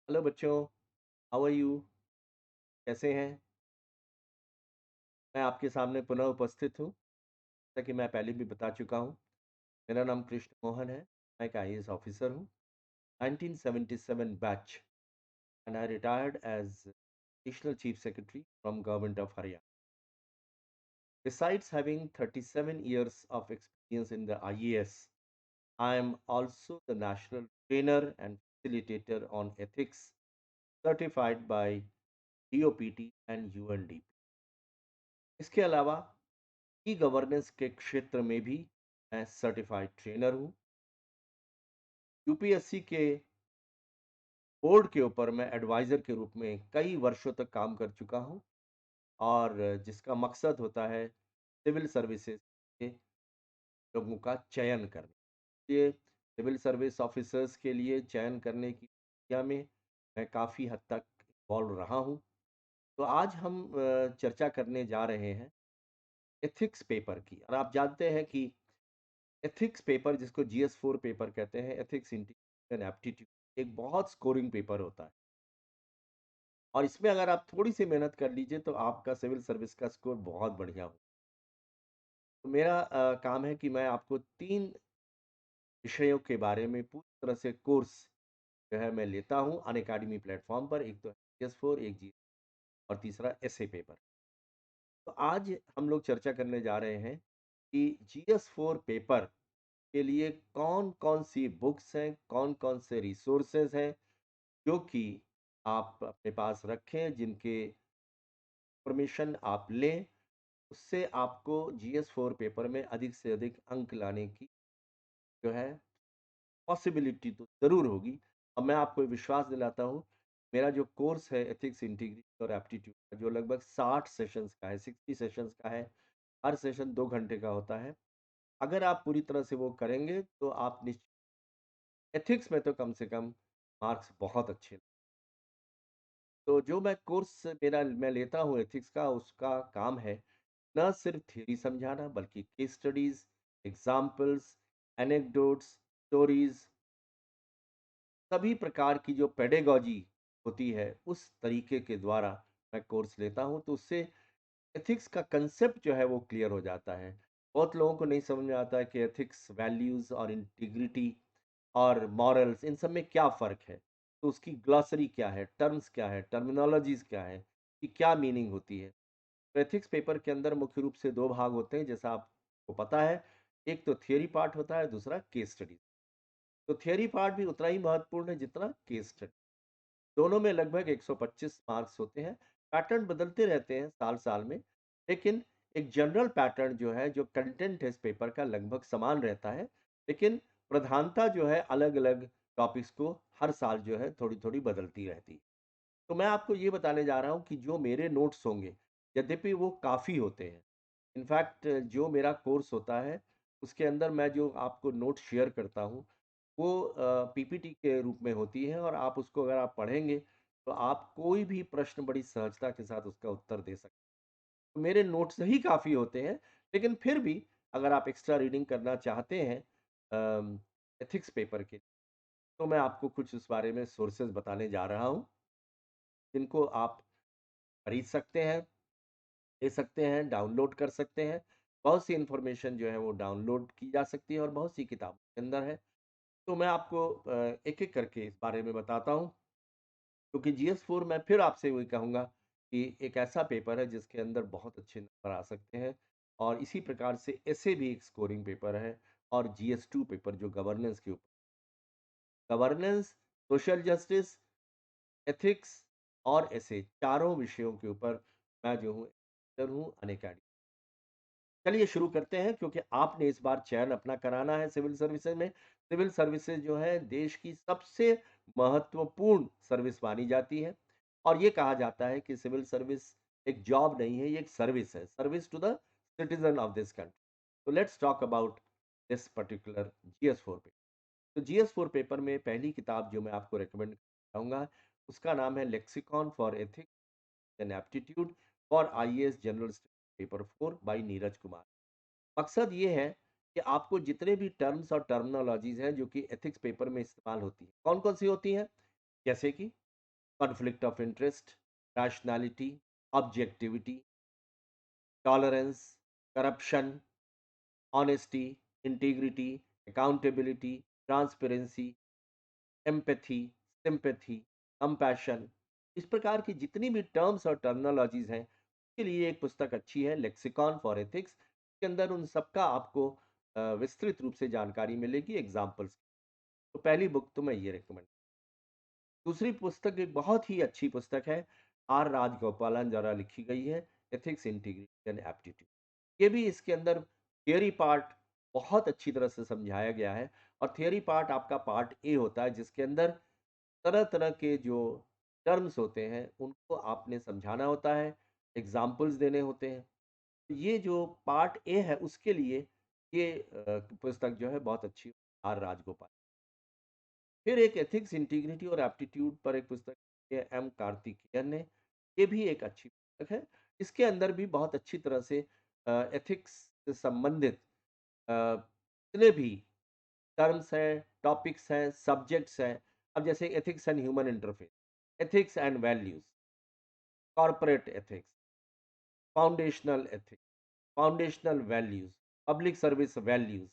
Hello बच्चों, how are you? कैसे हैं? मैं आपके सामने पुनः उपस्थित हूँ। जैसा कि मैं पहले भी बता चुका हूँ, मेरा नाम कृष्ण मोहन है। मैं एक आईएएस ऑफिसर हूँ। 1977 batch and I retired as additional chief secretary from government of Haryana. Besides having 37 years of experience in the IAS, I am also the national trainer and facilitator on ethics certified by DOPT and UNDP। इसके अलावा e governance के क्षेत्र में भी मैं certified trainer हूँ। UPSC के board के ऊपर मैं एडवाइजर के रूप में कई वर्षों तक काम कर चुका हूँ और जिसका मकसद होता है सिविल सर्विसेज के लोगों का चयन करना। ये सिविल सर्विस ऑफिसर्स के लिए चयन करने की प्रक्रिया में मैं काफ़ी हद तक इन्वॉल्व रहा हूँ। तो आज हम चर्चा करने जा रहे हैं एथिक्स पेपर की। और आप जानते हैं कि एथिक्स पेपर जिसको जीएस 4 पेपर कहते हैं, एथिक्स इंटीग्रेशन एप्टीट्यूड, एक बहुत स्कोरिंग पेपर होता है और इसमें अगर आप थोड़ी सी मेहनत कर लीजिए तो आपका सिविल सर्विस का स्कोर बहुत बढ़िया हो। तो मेरा काम है कि मैं आपको 3 विषयों के बारे में पूरी तरह से कोर्स जो है मैं लेता हूँ अनअकैडमी प्लेटफॉर्म पर। एक तो जीएस 4, एक जी और तीसरा एसए पेपर। तो आज हम लोग चर्चा करने जा रहे हैं कि जीएस 4 पेपर के लिए कौन-कौन सी बुक्स हैं, कौन-कौन से रिसोर्सेज़ हैं, जो कि आप अपने पास रखें, जिनके इन्फॉर्मेशन आप लें, उससे आपको जीएस 4 पेपर में अधिक से अधिक अंक लाने की जो है पॉसिबिलिटी तो ज़रूर होगी। और मैं आपको विश्वास दिलाता हूँ, मेरा जो कोर्स है एथिक्स, इंटीग्रिटी और एप्टीट्यूड का, जो लगभग 60 सेशंस का है, 60 सेशंस का है, हर सेशन 2 घंटे का होता है। अगर आप पूरी तरह से वो करेंगे, तो आप निश्चित एथिक्स में तो कम से कम मार्क्स बहुत अच्छे। तो जो मैं कोर्स मेरा मैं लेता हूँ एथिक्स का, उसका काम है न सिर्फ थ्योरी समझाना बल्कि case studies, examples, anecdotes, stories, सभी प्रकार की जो पेडागॉजी होती है उस तरीके के द्वारा मैं कोर्स लेता हूँ। तो उससे एथिक्स का कंसेप्ट जो है वो क्लियर हो जाता है। बहुत लोगों को नहीं समझ में आता है कि एथिक्स, वैल्यूज और इंटीग्रिटी और मॉरल्स, इन सब में क्या फ़र्क है? तो उसकी ग्लॉसरी क्या है, टर्म्स क्या है, टर्मिनोलॉजीज़ क्या है, कि क्या मीनिंग होती है? तो एथिक्स पेपर के अंदर मुख्य रूप से 2 भाग होते हैं, जैसा आपको पता है। एक तो थियरी पार्ट होता है, दूसरा केस स्टडी। तो थियरी पार्ट भी उतना ही महत्वपूर्ण है जितना केस स्टडी। दोनों में लगभग 125 मार्क्स होते हैं। पैटर्न बदलते रहते हैं साल-साल में, लेकिन एक जनरल पैटर्न जो है, जो कंटेंट है इस पेपर का, लगभग समान रहता है। लेकिन प्रधानता जो है अलग-अलग टॉपिक्स को हर साल जो है थोड़ी-थोड़ी बदलती रहती है। तो मैं आपको ये बताने जा रहा हूँ कि जो मेरे नोट्स होंगे, यद्यपि वो काफ़ी होते हैं। इनफैक्ट जो मेरा कोर्स होता है, उसके अंदर मैं जो आपको नोट्स शेयर करता हूँ, वो पीपीटी के रूप में होती है और आप उसको अगर आप पढ़ेंगे, तो आप कोई भी प्रश्न बड़ी सहजता के साथ उसका उत्तर दे सकते हैं। तो मेरे नोट्स ही काफ़ी होते हैं, लेकिन फिर भी अगर आप एक्स्ट्रा रीडिंग करना चाहते हैं एथिक्स पेपर के, तो मैं आपको कुछ उस बारे में सोर्सेज़ बताने जा रहा हूँ, जिनको आप खरीद सकते हैं, ले सकते हैं, डाउनलोड कर सकते हैं। बहुत सी इन्फॉर्मेशन जो है वो डाउनलोड की जा सकती है और बहुत सी किताबों के अंदर है। तो मैं आपको एक-एक करके इस बारे में बताता हूँ, क्योंकि जीएस 4 मैं फिर आपसे वही कहूँगा कि एक ऐसा पेपर है जिसके अंदर बहुत अच्छे नंबर आ सकते हैं। और इसी प्रकार से एसए भी एक स्कोरिंग पेपर है और जीएस 2 पेपर जो गवर्नेंस के ऊपर, गवर्नेंस, सोशल जस्टिस, एथिक्स और एसए चारों विषयों के ऊपर मैं जो हूँ अनअकैडमी। चलिए शुरू करते हैं, क्योंकि आपने इस बार चयन अपना कराना है सिविल सर्विसेज में। सिविल सर्विसेज जो है देश की सबसे महत्वपूर्ण सर्विस मानी जाती है और ये कहा जाता है कि सिविल सर्विस एक जॉब नहीं है, ये एक सर्विस है, service to the citizen of this country. तो let's talk about this particular GS 4 paper. तो जीएस 4 पेपर में पहली किताब जो मैं आपको रेकमेंड करूंगा, उसका नाम है lexicon for ethics and aptitude for IAS general paper 4 by Neeraj Kumar. मकसद ये है कि आपको जितने भी टर्म्स और टर्मिनोलॉजीज़ हैं जो कि एथिक्स पेपर में इस्तेमाल होती हैं, कौन-कौन सी होती हैं? जैसे कि conflict of interest, rationality, objectivity, tolerance, corruption, honesty, integrity, accountability, transparency, empathy, sympathy, compassion, इस प्रकार की जितनी भी टर्म्स और टर्मिनोलॉजीज़ हैं, उसके लिए एक पुस्तक अच्छी है, लेक्सिकॉन फॉर एथिक्स। इसके अंदर उन सबका आपको विस्तृत रूप से जानकारी मिलेगी एग्ज़ाम्पल्स। तो पहली बुक तो मैं ये रिकमेंड। दूसरी पुस्तक एक बहुत ही अच्छी पुस्तक है, आर राजगोपालन द्वारा लिखी गई है, एथिक्स, इंटीग्रिटी एंड एप्टीट्यूड। ये भी इसके अंदर थियरी पार्ट बहुत अच्छी तरह से समझाया गया है और थियरी पार्ट आपका पार्ट ए होता है, जिसके अंदर तरह-तरह के जो टर्म्स होते हैं, उनको आपने समझाना होता है, एग्ज़ाम्पल्स देने होते हैं। ये जो पार्ट ए है, उसके लिए ये पुस्तक जो है बहुत अच्छी, आर राजगोपाल। फिर एक एथिक्स, इंटीग्रिटी और एप्टीट्यूड पर एक पुस्तक है एम कार्तिकेयन ने, ये भी एक अच्छी पुस्तक है। इसके अंदर भी बहुत अच्छी तरह से एथिक्स से संबंधित जितने भी टर्म्स हैं, टॉपिक्स हैं, सब्जेक्ट्स हैं, अब जैसे ethics and human interface, ethics and values, corporate ethics, foundational values, public service values,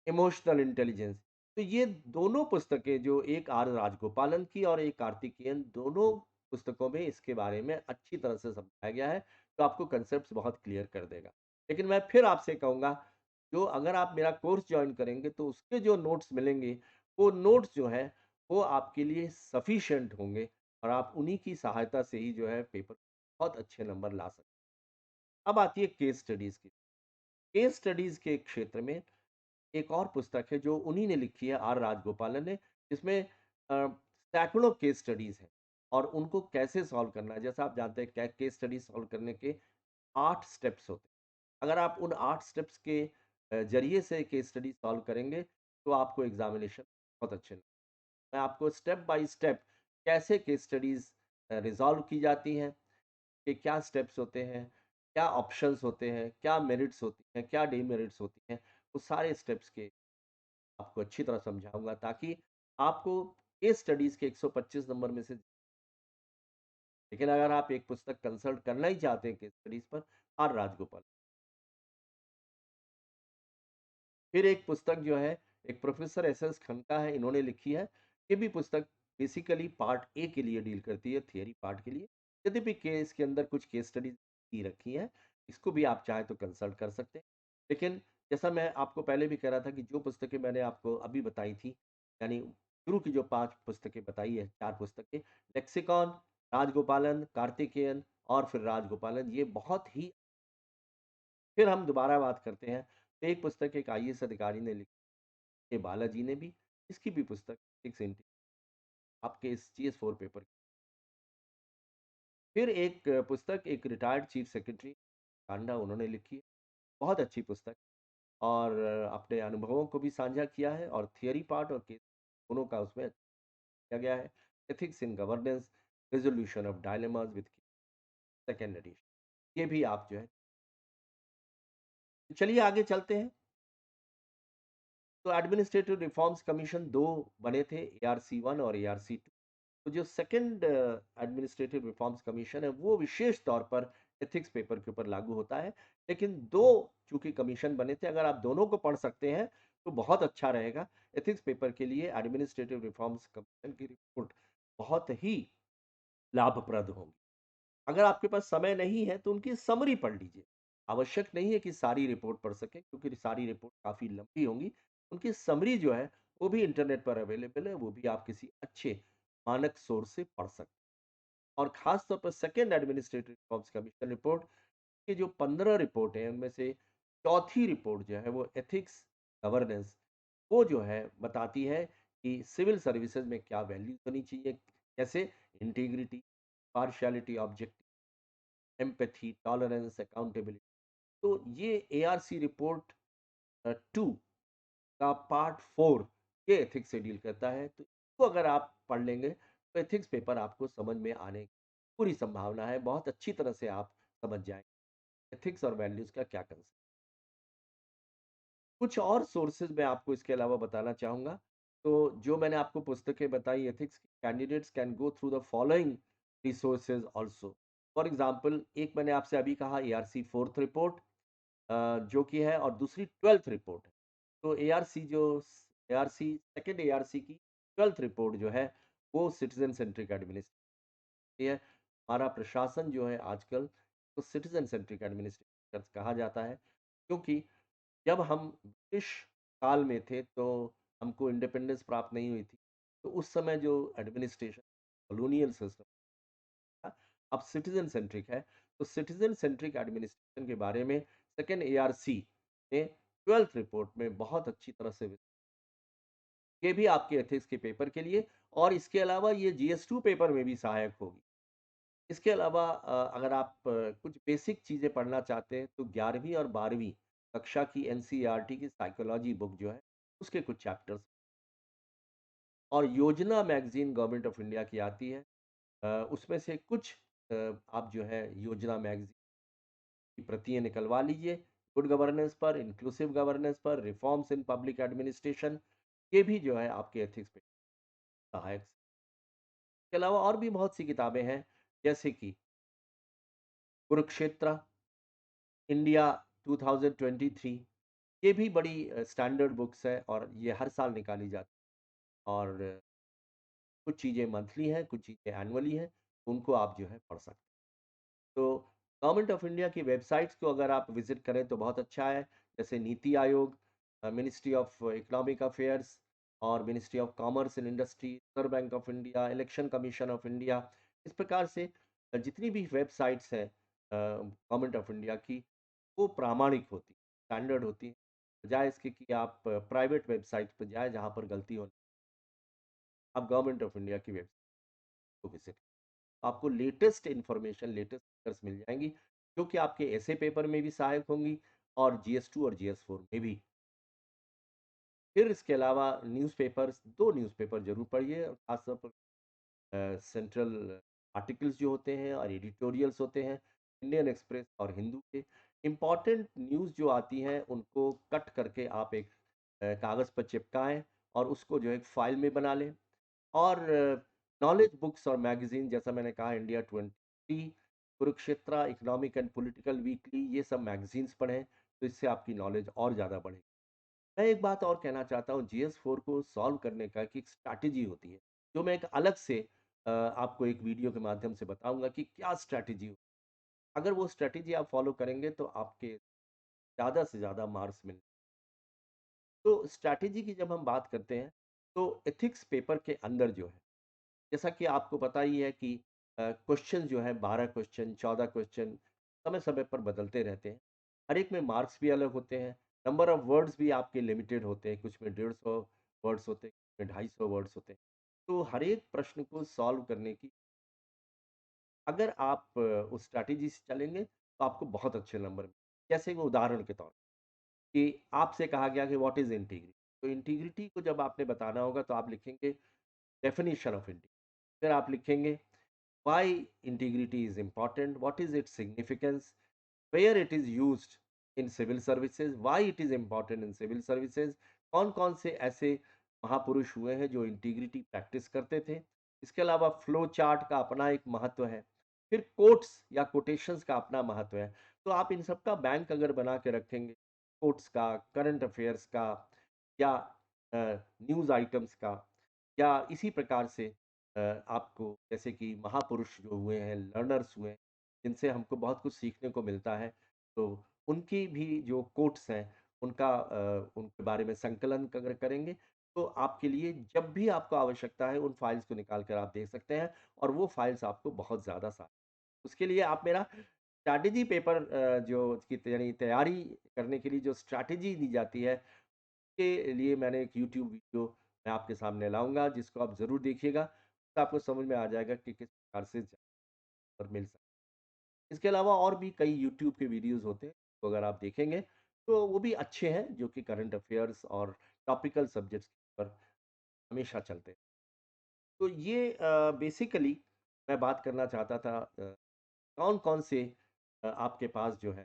emotional intelligence. तो ये दोनों पुस्तकें जो एक आर राजगोपालन की और एक कार्तिकेयन, दोनों पुस्तकों में इसके बारे में अच्छी तरह से समझाया गया है, तो आपको कांसेप्ट्स बहुत क्लियर कर देगा। लेकिन मैं फिर आपसे कहूँगा, जो अगर आप मेरा कोर्स जॉइन करेंगे तो उसके जो नोट्स मिलेंगे, वो नोट्स जो हैं, वो आपके लिए सफिशिएंट होंगे और आप उन्हीं की सहायता से ही जो है पेपर बहुत अच्छे नंबर ला सकते हैं। अब आती है केस स्टडीज़ की। केस स्टडीज़ के क्षेत्र में एक और पुस्तक है जो उन्हीं ने लिखी है, आर राजगोपालन ने, जिसमें सैकड़ों केस स्टडीज़ हैं और उनको कैसे सॉल्व करना है। जैसा आप जानते हैं, केस स्टडी सॉल्व करने के 8 स्टेप्स होते हैं। अगर आप उन 8 स्टेप्स के ज़रिए से केस स्टडी सॉल्व करेंगे, तो आपको एग्ज़ामिनेशन बहुत अच्छे नंबर। मैं आपको स्टेप बाय स्टेप कैसे केस स्टडीज़ रिज़ॉल्व की जाती हैं, कि क्या स्टेप्स होते हैं, क्या ऑप्शंस होते हैं, क्या मेरिट्स होती हैं, क्या डिमेरिट्स होती हैं, वो सारे स्टेप्स के आपको अच्छी तरह समझाऊँगा, ताकि आपको केस स्टडीज़ के 125 नंबर में से, लेकिन अगर आप एक पुस्तक कंसल्ट करना ही चाहते हैं केस स्टडीज़ पर, आर राजगोपाल। फिर एक पुस्तक जो है, एक प्रोफ़ेसर एस.एस. खन्ना है, इन्होंने लिखी है। ये भी पुस्तक बेसिकली पार्ट ए के लिए डील करती है, थियरी पार्ट के लिए। यद्यपि केस के अंदर कुछ केस स्टडीज़ की रखी हैं, इसको भी आप चाहें तो कंसल्ट कर सकते हैं। लेकिन जैसा मैं आपको पहले भी कह रहा था कि जो पुस्तकें मैंने आपको अभी बताई थी, यानी शुरू की जो 5 पुस्तकें बताई है, 4 पुस्तकें, लेक्सिकॉन, राजगोपालन, कार्तिकेयन और फिर राजगोपालन, ये बहुत ही। फिर हम दोबारा बात करते हैं, तो एक पुस्तक एक आईएएस अधिकारी ने लिखी है, बालाजी ने भी, इसकी भी पुस्तक 6 इंटू आपके इस जीएस 4 पेपर की। फिर एक पुस्तक एक रिटायर्ड चीफ सेक्रेटरी कांडा, उन्होंने लिखी है, बहुत अच्छी पुस्तक और अपने अनुभवों को भी साझा किया है और थियरी पार्ट और केस दोनों का उसमें किया गया है। Ethics in governance, resolution of dilemmas with second edition, ये भी आप जो है। चलिए आगे चलते हैं। तो एडमिनिस्ट्रेटिव रिफॉर्म्स कमीशन 2 बने थे, एआरसी 1 और एआरसी 2। तो जो सेकंड एडमिनिस्ट्रेटिव रिफॉर्म्स कमीशन है, वो विशेष तौर पर एथिक्स पेपर के ऊपर लागू होता है। लेकिन 2 चूँकि कमीशन बने थे, अगर आप दोनों को पढ़ सकते हैं, तो बहुत अच्छा रहेगा। एथिक्स पेपर के लिए एडमिनिस्ट्रेटिव रिफॉर्म्स कमीशन की रिपोर्ट बहुत ही लाभप्रद होगी। अगर आपके पास समय नहीं है, तो उनकी समरी पढ़ लीजिए। आवश्यक नहीं है कि सारी रिपोर्ट पढ़ सकें, क्योंकि सारी रिपोर्ट काफ़ी लंबी होंगी। उनकी समरी जो है, वो भी इंटरनेट पर अवेलेबल है, वो भी आप किसी अच्छे मानक सोर्स से पढ़ सकते हैं। और ख़ास तौर पर second administrative reforms commission report की जो 15 रिपोर्ट हैं, उनमें से चौथी रिपोर्ट जो है, वो एथिक्स गवर्नेंस, वो जो है बताती है कि सिविल सर्विसेज में क्या वैल्यूज़ होनी चाहिए, जैसे integrity, partiality, objective, empathy, tolerance, accountability. तो ये एआरसी रिपोर्ट 2 का पार्ट 4 ये एथिक्स से डील करता है। तो इसको अगर आप पढ़ लेंगे, तो एथिक्स पेपर आपको समझ में आने की पूरी संभावना है। बहुत अच्छी तरह से आप समझ जाएँगे एथिक्स और वैल्यूज़ का क्या कंसेप्ट। कुछ और सोर्सेज़ मैं आपको इसके अलावा बताना चाहूँगा। तो जो मैंने आपको पुस्तकें बताई एथिक्स की, candidates can go through the following resources also. For example एक मैंने आपसे अभी कहा एआरसी 4th रिपोर्ट जो कि है और दूसरी 12th रिपोर्ट है। तो एआरसी जो एआरसी सेकंड एआरसी की 12th रिपोर्ट जो है वो सिटीजन सेंट्रिक एडमिनिस्ट्रेशन है। हमारा प्रशासन जो है आजकल तो सिटीजन सेंट्रिक एडमिनिस्ट्रेशन कहा जाता है क्योंकि जब हम ब्रिटिश काल में थे तो हमको इंडिपेंडेंस प्राप्त नहीं हुई थी। तो उस समय जो एडमिनिस्ट्रेशन कॉलोनियल सिस्टम था, अब सिटीजन सेंट्रिक है। तो सिटीजन सेंट्रिक एडमिनिस्ट्रेशन के बारे में सेकंड एआरसी ने 12th रिपोर्ट में बहुत अच्छी तरह से ये भी आपके एथिक्स के पेपर के लिए और इसके अलावा ये जीएस2 पेपर में भी सहायक होगी। इसके अलावा अगर आप कुछ बेसिक चीज़ें पढ़ना चाहते हैं तो 11वीं और 12वीं कक्षा की एनसीईआरटी की साइकोलॉजी बुक जो है, उसके कुछ चैप्टर्स और योजना मैगज़ीन गवर्नमेंट ऑफ इंडिया की आती है। उसमें से कुछ अ, आप जो है योजना मैगज़ीन की प्रतियाँ निकलवा लीजिए। गुड गवर्नेंस पर, इंक्लूसिव गवर्नेंस पर, रिफॉर्म्स इन पब्लिक एडमिनिस्ट्रेशन ये भी जो है आपके एथिक्स पे सहायक। इसके अलावा और भी बहुत सी किताबें हैं, जैसे कि कुरुक्षेत्र, इंडिया 2023 ये भी बड़ी स्टैंडर्ड बुक्स है और ये हर साल निकाली जाती है और कुछ चीज़ें मंथली हैं, कुछ चीज़ें एनुअली हैं, उनको आप जो है पढ़ सकते हैं। तो गवर्नमेंट ऑफ इंडिया की वेबसाइट्स को अगर आप विज़िट करें तो बहुत अच्छा है, जैसे NITI Aayog, ministry of economic affairs और ministry of commerce and industry, reserve bank of India, election commission of India, इस प्रकार से जितनी भी वेबसाइट्स हैं गवर्नमेंट ऑफ इंडिया की, वो प्रामाणिक होती, स्टैंडर्ड होती हैं। बजाय इसके कि आप प्राइवेट वेबसाइट पे जाएँ जहाँ पर गलती हो आप गवर्नमेंट ऑफ इंडिया की वेबसाइट को विज़िट आपको लेटेस्ट इन्फॉर्मेशन, लेटेस्ट फिगर्स मिल जाएँगी, जो कि आपके ऐसे पेपर में भी सहायक होंगी और जीएस2 और जीएस4 में भी। फिर इसके अलावा न्यूज़पेपर्स 2 न्यूज़पेपर ज़रूर पढ़िए और ख़ास तौर पर सेंट्रल आर्टिकल्स जो होते हैं और एडिटोरियल्स होते हैं, इंडियन एक्सप्रेस और हिंदू के। इम्पोर्टेंट न्यूज़ जो आती हैं, उनको कट करके आप एक कागज़ पर चिपकाएँ और उसको जो है एक फ़ाइल में बना लें। और नॉलेज बुक्स और मैगज़ीन जैसा मैंने कहा India 20, Kurukshetra, economic and political weekly ये सब मैगज़ीन्स पढ़ें, तो इससे आपकी नॉलेज और ज़्यादा बढ़ेगी। मैं एक बात और कहना चाहता हूँ जीएस4 को सॉल्व करने का कि एक स्ट्रैटेजी होती है, जो मैं एक अलग से आपको एक वीडियो के माध्यम से बताऊँगा कि क्या स्ट्रैटेजी अगर वो स्ट्रैटेजी आप फ़ॉलो करेंगे तो आपके ज़्यादा से ज़्यादा मार्क्स मिल तो स्ट्रैटेजी की जब हम बात करते हैं, तो एथिक्स पेपर के अंदर जो है जैसा कि आपको पता ही है कि क्वेश्चन जो है 12 क्वेश्चन, 14 क्वेश्चन समय-समय पर बदलते रहते हैं। हर एक में मार्क्स भी अलग होते हैं, नंबर ऑफ वर्ड्स भी आपके लिमिटेड होते हैं, कुछ में 150 वर्ड्स होते हैं, कुछ में 250 वर्ड्स होते हैं। तो हर एक प्रश्न को सॉल्व करने की अगर आप उस स्ट्रैटेजी से चलेंगे, तो आपको बहुत अच्छे नंबर जैसे कि उदाहरण के तौर कि आपसे कहा गया कि व्हाट इज़ इंटीग्रिटी? तो इंटीग्रिटी को जब आपने बताना होगा तो आप लिखेंगे डेफिनिशन ऑफ इंटीग्रिटी। फिर आप लिखेंगे why integrity is important, what is its significance, where it is used in civil services, why it is important in civil services, कौन-कौन से ऐसे महापुरुष हुए हैं जो इंटीग्रिटी प्रैक्टिस करते थे। इसके अलावा फ्लो चार्ट का अपना एक महत्व है। फिर कोट्स या कोटेशंस का अपना महत्व है। तो आप इन सब का बैंक अगर बना के रखेंगे, कोट्स का, करंट अफेयर्स का या न्यूज़ आइटम्स का या इसी प्रकार से आपको जैसे कि महापुरुष जो हुए हैं, लर्नर्स हुए हैं, जिनसे हमको बहुत कुछ सीखने को मिलता है। तो उनकी भी जो कोट्स हैं, उनका उनके बारे में संकलन अगर करेंगे, तो आपके लिए जब भी आपको आवश्यकता है, उन फाइल्स को निकाल कर आप देख सकते हैं और वो फाइल्स आपको बहुत ज़्यादा उसके लिए आप मेरा स्ट्रैटेजी पेपर जो उसकी यानी तैयारी करने के लिए जो स्ट्रैटेजी दी जाती है, के लिए मैंने एक यूट्यूब वीडियो मैं आपके सामने लाऊँगा जिसको आप ज़रूर देखिएगा। तो आपको समझ में आ जाएगा कि किस प्रकार से और मिल सकता है। इसके अलावा और भी कई यूट्यूब के वीडियोज़ होते हैं, तो अगर आप देखेंगे तो वो भी अच्छे हैं जो कि करंट अफ़ेयर्स और टॉपिकल सब्जेक्ट्स पर हमेशा चलते हैं। तो ये बेसिकली मैं बात करना चाहता था कौन-कौन से आपके पास जो है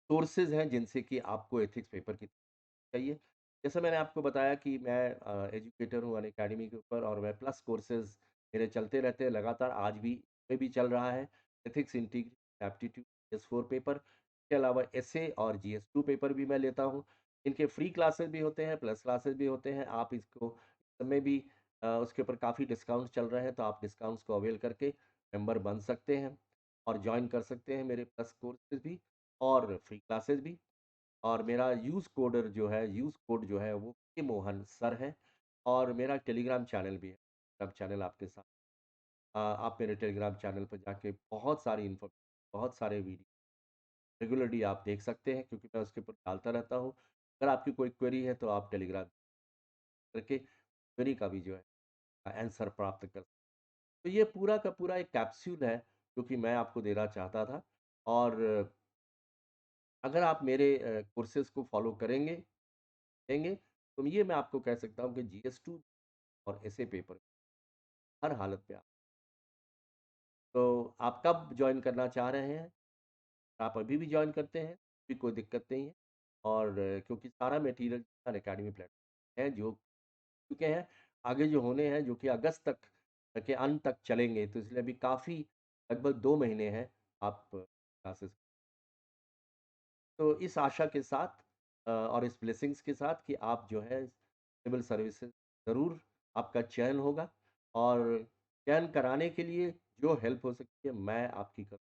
सोर्सेज़ हैं जिनसे कि आपको एथिक्स पेपर की चाहिए। जैसे मैंने आपको बताया कि मैं एजुकेटर हूँ अनअकैडमी के ऊपर और मैं प्लस कोर्सेज़ मेरे चलते रहते हैं लगातार आज भी ये भी चल रहा है। Ethics, integrity, aptitude, GS 4 paper, इसके अलावा एसए और जीएस 2 पेपर भी मैं लेता हूँ। इनके फ्री क्लासेस भी होते हैं, प्लस क्लासेस भी होते हैं। आप इसको समय भी उसके ऊपर काफ़ी डिस्काउंट चल रहे हैं, तो आप डिस्काउंट्स को अवेल करके मेंबर बन सकते हैं और जॉइन कर सकते हैं मेरे प्लस कोर्सेज़ भी और फ्री क्लासेस भी। और मेरा यूज़ कोड जो है वो के मोहन सर है और मेरा टेलीग्राम चैनल भी है। तब चैनल आपके साथ आप मेरे टेलीग्राम चैनल पे जाके बहुत सारी बहुत सारे वीडियो रेगुलरली आप देख सकते हैं क्योंकि मैं उसके ऊपर डालता रहता हूँ। अगर आपकी कोई क्वेरी है तो आप टेलीग्राम करके क्वेरी का भी जो है आंसर प्राप्त कर तो ये पूरा का पूरा एक कैप्सूल है जो कि मैं आपको देना चाहता था और अगर आप मेरे कोर्सेज़ को फ़ॉलो करेंगे, तो ये मैं आपको कह सकता हूँ कि जीएस 2 और एसए पेपर हर हालत में आप तो आप कब जॉइन करना चाह रहे हैं? आप अभी भी जॉइन करते हैं, भी कोई दिक्कत नहीं है और क्योंकि सारा मटेरियल अनअकैडमी प्लेटफ़ॉर्म है जो चुके हैं, आगे जो होने हैं जो कि अगस्त तक के अंत तक चलेंगे, तो इसलिए अभी काफ़ी लगभग 2 महीने हैं आप क्लासेस तो इस आशा के साथ और इस ब्लेसिंग्स के साथ कि आप जो है सिविल सर्विसेज़ ज़रूर आपका चयन होगा और चयन कराने के लिए जो हेल्प हो सकती है मैं आपकी करूँ।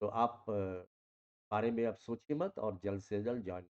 तो आप बारे में अब सोचिए मत और जल्द से जल्द जॉइन